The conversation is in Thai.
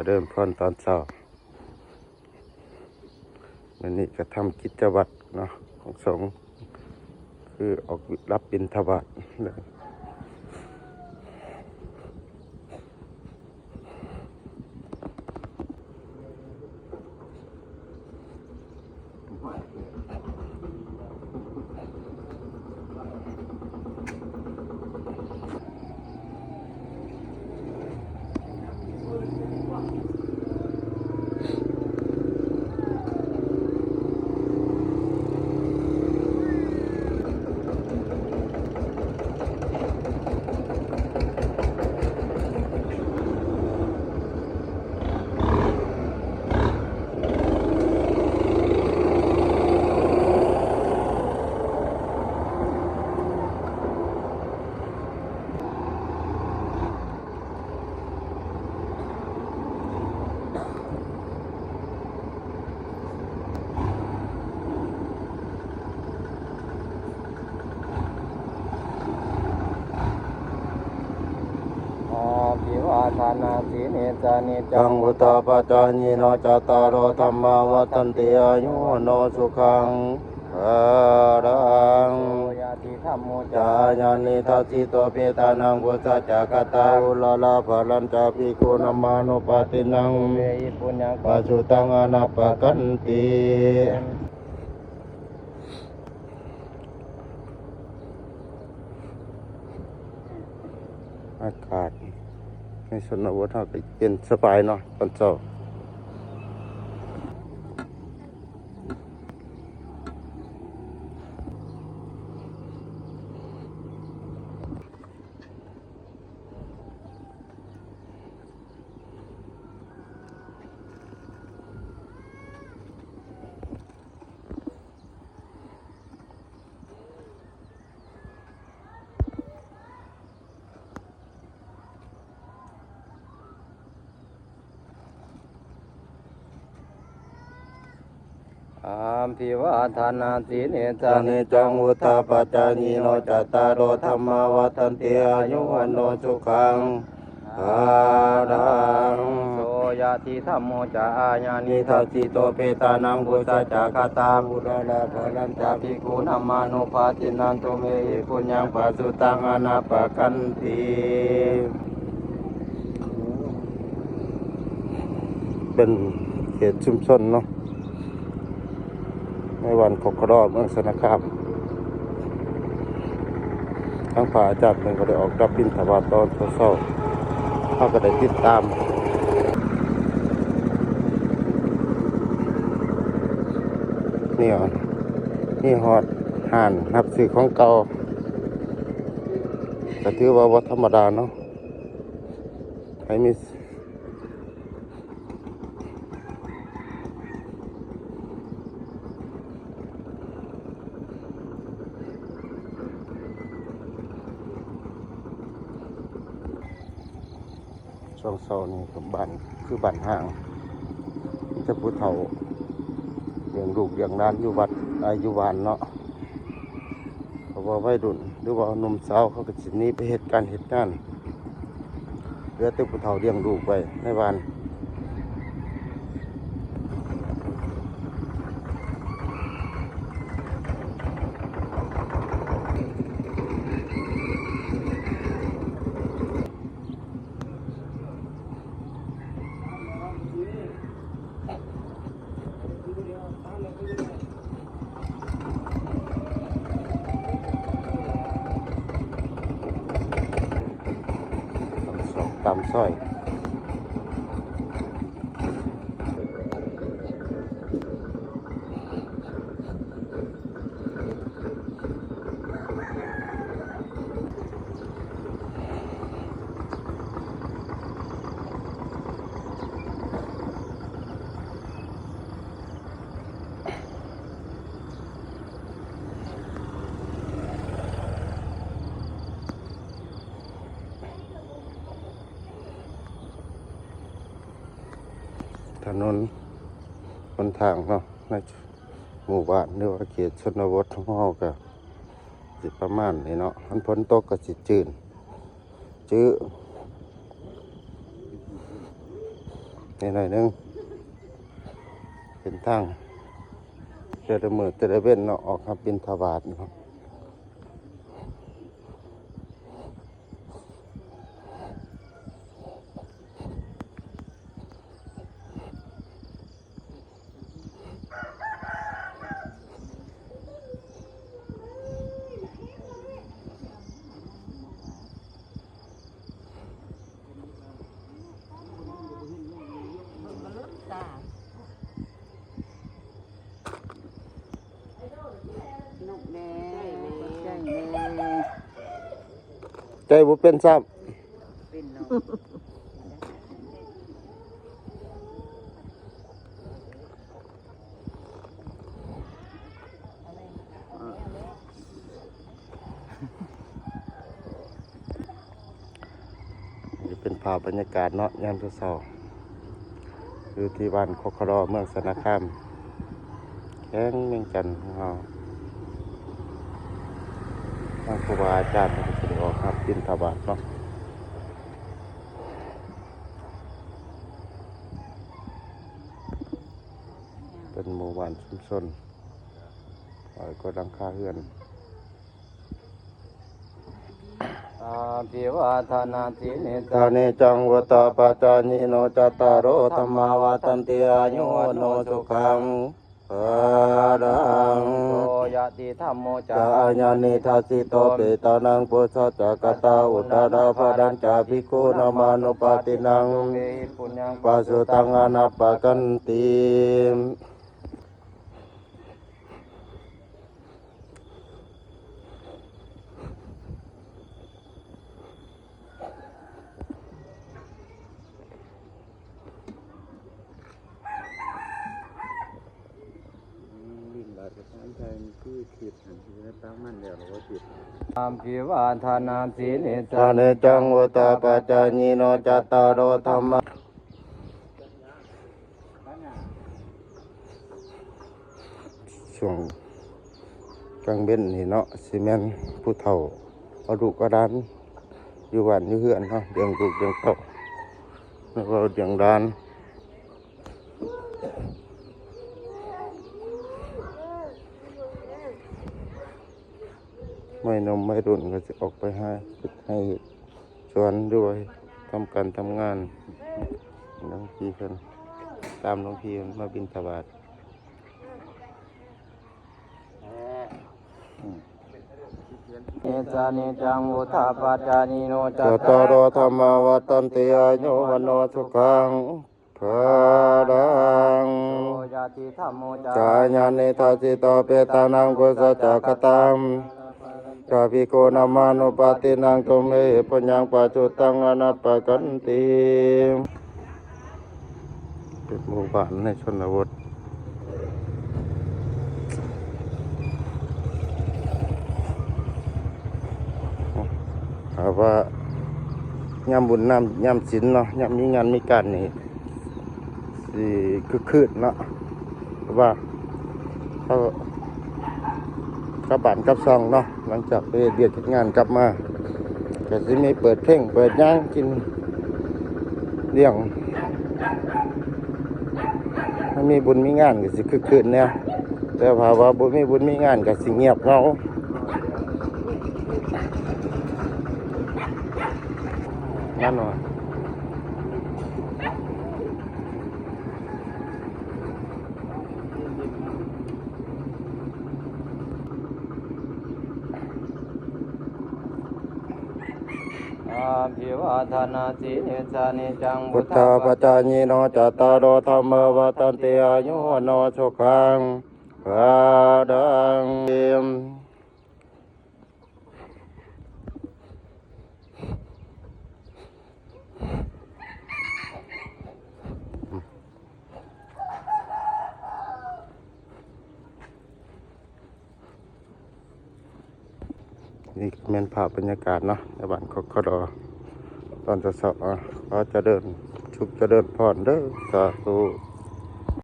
เดินพรตอนเช้าวันนี้ก็ทำกิจวัตรเนาะของสงฆ์คือออกรับบิณฑบาตภิวาทานาสีเนจานิจั จั ง ง วุ วุ ต ตา ตา ปจายิโนจตารโอธรรมาวัฏันติอายุวโนสุขังภารัง โสยติธรรมโม จา จา ญานิทัสสิโตเปตานังพุทธจักตาอุลาลาภลันจาภิกขุนามานุปาตินัง เวหิปุญญัง ปัจจุตังอนัปปกันติอากาศในชนบทเราก็เย็นสบายเนาะตอนเช้าอาภิวาทานาสีเนจา จา นิ นิจังวุตาปจายิโนจตารโอธรรมาวัฏันติอายุวโนสุขังภารัง โสยติธรรมโมจาญานิ นิ ทั ทั ส ส สิ สิ โต โต เป เป ตา ตา นั นั ง ง พุ พุ ท ท ธ ธ จั จั ก ก ตา ตาบุรลาภลันจาภิกขุนามานุปาตินันตุเมหิปุญญังปัสสุตังอนัปปกันติเป็นเขตชุมชนเนาะในวันครบรอบเมืองสนคามทั้งพระอาจารย์เป็นก็ได้ออกรับบิณฑบาตตอนเช้าๆเขาก็ได้ติดตามนี่เหรอนี่ฮอดห่านนับสื่อของเก่าก็ถือว่าวัดธรรมดาเนาะให้มีช่วงเช้านี่คือบ้านห่างจะผู้เฒ่าเลี้ยงลูกเลี้ยงหลานอยู่วัดอายุวานเนาะเพราะว่าวัยรุ่นหรือว่าหนุ่มสาวเขาก็สิหนี้ไปเหตุการณ์เหตุงานเหลือแต่ผู้เฒ่าเลี้ยงลูกไว้ในบ้านตามซอยถนนบนทางเนาะในหมู่บ้านหรือว่าเขตชนบทของเราก็สิประมาณนี้เนาะมันฝนตกก็สิจื้อ นี่หน่อยนึงเป็นทางเจริญมือเจริญเว้นเนาะออกครับบิณฑบาตนะครับใจบ่เป็นซ้ำนี่เป็นภาพบรรยากาศเนาะยามเช้าๆอยู่ที่บ้านโคกครอเมืองสารคามแข้งเมืองจันทน์ของเราทางครูบาอาจารย์ก็จะได้ออกครับบิณฑบาตเนาะเป็นหมู่บ้านชุมชนก็หลังคาเรือน อาภิวาทนาสีนิส ตาเนจังวตาปัจจานิโนจัตตารโอธรรมาวาตันติอายุวโนสุขังภารัง โสยติธรรมโมจา จาญานิทัสสิโตเปตานังปุสสะจักตาอุตตราภรัญจาภิกขุนามานุปาตินัง เวหิปุญญัง ปัสสุตังอนัปปะกันติลิงบาดกระทำใจคือผิดหันที่ตั้งมั่นเดียวเราก็ผิด อาภิวาทนาสีนิส ตาเนจังวตาปัจจานิโนจัตตารโอธรรมช่วงกลางเบ็นนี่เนาะซีเมนผู้เฒ่าเอาดุกระดานอยู่บ้านอยู่เฮือนเนาะเลี้ยงลูกเลี้ยงเต้าแล้วก็เลี้ยงดานไม่นมไม่รุ่นก็จะออกไปให้สวนด้วยทำการทำงานน้องพี่คนตามน้องพี่มาบิณฑบาต เนจานิจังวุธาปัจจานิโนจั จั ต ต ตา ตารโอธรรมาวัฏันติอายุวโนสุขังภารัง โสยติธรรมโมจา กาญาณิทัสสิโตเปตานังกุสจักตังกาภิโกนามานุปาตินังตุเมปุญญังปัจจุตังอนัปปะกันติเป็นหมู่บ้านในชนบทว่ายามบุญน้ำยามศีลเนาะยามมีงานมีการนี่สิคืดเนาะเพราะว่าเขากลับบ้านกลับซองเนาะหลังจากไปเบียดงานกลับมาก็สิมีเปิดเพลงเปิดย่างกินเลี้ยงถ้ามีบุญมีงานก็สิคืดเนี่ยแต่ว่าบุญมีบุญมีงานก็สิเงียบเหงานั่นวะอาภิวาทนาสีนิสานิจัง พุทธาปัจจานิโนจัตตารโอธรรมวัฏันติอายุวโนสุขังภารังนี่เป็นภาพบรรยากาศเนาะในบ้านโคกครอตอนจะสอบก็จะเดินชุบจะเดินผ่อนเด้อสาธุ